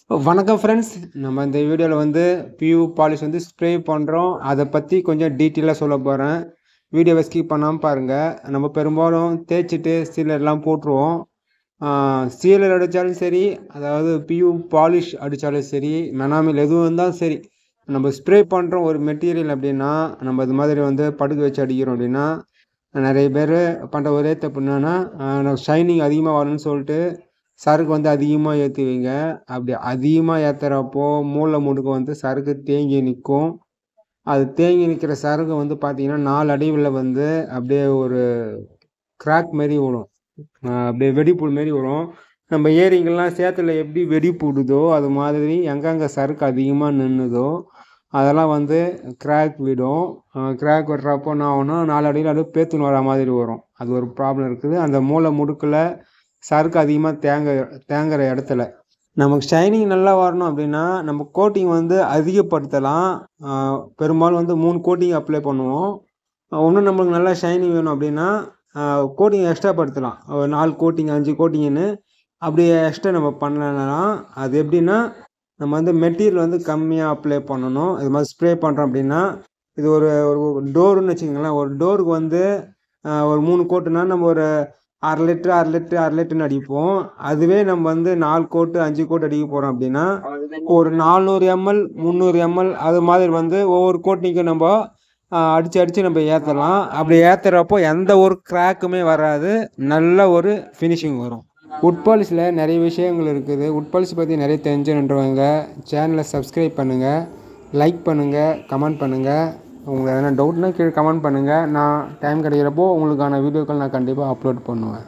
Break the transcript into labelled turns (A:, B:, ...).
A: வணக்கம் ஃப்ரெண்ட்ஸ். நம்ம இந்த வீடியோவில் வந்து பியூ பாலிஷ் வந்து ஸ்ப்ரே பண்ணுறோம். அதை பற்றி கொஞ்சம் டீட்டெயிலாக சொல்ல போகிறேன். வீடியோவை ஸ்கிப் பண்ணாமல் பாருங்கள். நம்ம பெரும்பாலும் தேய்ச்சிட்டு சீலர்லாம் போட்டுருவோம். சீலர் அடித்தாலும் சரி, அதாவது பியூ பாலிஷ் அடித்தாலும் சரி, மெனாமில் எதுவும் இருந்தாலும் சரி, நம்ம ஸ்ப்ரே பண்ணுறோம் ஒரு மெட்டீரியல் அப்படின்னா, நம்ம இது மாதிரி வந்து படுக்க வச்சு அடிக்கிறோம் அப்படின்னா, நிறைய பேர் பண்ணுற ஒரே தப்பு என்னன்னா, ஷைனிங் அதிகமாக வரணும்னு சொல்லிட்டு சரக்கு வந்து அதிகமாக ஏற்றுவீங்க. அப்படி அதிகமாக ஏற்றுறப்போ மூலை முடுக்கு வந்து சரக்கு தேங்கி நிற்கும். அது தேங்கி நிற்கிற சரக்கு வந்து பார்த்தீங்கன்னா 4 அடிவில் வந்து அப்படியே ஒரு கிராக் மாரி விடும். அப்படியே வெடிப்புல் மாரி வரும். நம்ம ஏரிங்கெல்லாம் சேத்துல எப்படி வெடிப்பு விடுதோ அது மாதிரி எங்கெங்கே சரக்கு அதிகமாக நின்றுதோ அதெல்லாம் வந்து கிராக் விடும். கிராக் விடுறப்போ என்ன ஆகும்னா 4 அடியில் அப்படியே பேத்துன்னு வர மாதிரி வரும். அது ஒரு ப்ராப்ளம் இருக்குது. அந்த மூலை முடுக்கில் சரக்கு அதிகமாக தேங்குற இடத்துல நமக்கு ஷைனிங் நல்லா வரணும் அப்படின்னா நம்ம கோட்டிங் வந்து அதிகப்படுத்தலாம். பெரும்பாலும் வந்து 3 கோட்டிங் அப்ளை பண்ணுவோம். இன்னும் நம்மளுக்கு நல்லா ஷைனிங் வேணும் அப்படின்னா கோட்டிங் எக்ஸ்ட்ரா படுத்தலாம். 4 கோட்டிங் 5 கோட்டிங்குன்னு அப்படியே எக்ஸ்ட்ரா நம்ம பண்ணலன்னா அது எப்படின்னா நம்ம வந்து மெட்டீரியல் வந்து கம்மியாக அப்ளை பண்ணணும். இது மாதிரி ஸ்ப்ரே பண்ணுறோம் அப்படின்னா இது ஒரு டோருன்னு வச்சுக்கோங்களேன். ஒரு டோருக்கு வந்து ஒரு 3 கோட்டுனா நம்ம ஒரு 1/2 லிட்டரு 1/2 லிட்டரு 1/2 லிட்டருன்னு அடிப்போம். அதுவே நம்ம வந்து 4 கோட்டு 5 கோட்டு அடிக்க போகிறோம் அப்படின்னா ஒரு 400 ml 300 ml அது மாதிரி வந்து ஒவ்வொரு கோட்டிங்க்கும் நம்ம அடித்து நம்ம ஏற்றலாம். அப்படி ஏற்றுறப்போ எந்த ஒரு கிராக்குமே வராது. நல்ல ஒரு ஃபினிஷிங் வரும். உட் பாலிஷில் நிறைய விஷயங்கள் இருக்குது. உட் பாலிஷ் பற்றி நிறைய தெரிஞ்சுன்றவங்க சேனலை சப்ஸ்கிரைப் பண்ணுங்கள், லைக் பண்ணுங்கள், கமெண்ட் பண்ணுங்கள். உங்களுக்கு எதனா டவுட்னா கீழே கமெண்ட் பண்ணுங்கள். நான் டைம் கிடைக்கிறப்போ உங்களுக்கான வீடியோக்கள் நான் கண்டிப்பாக அப்லோட் பண்ணுவேன்.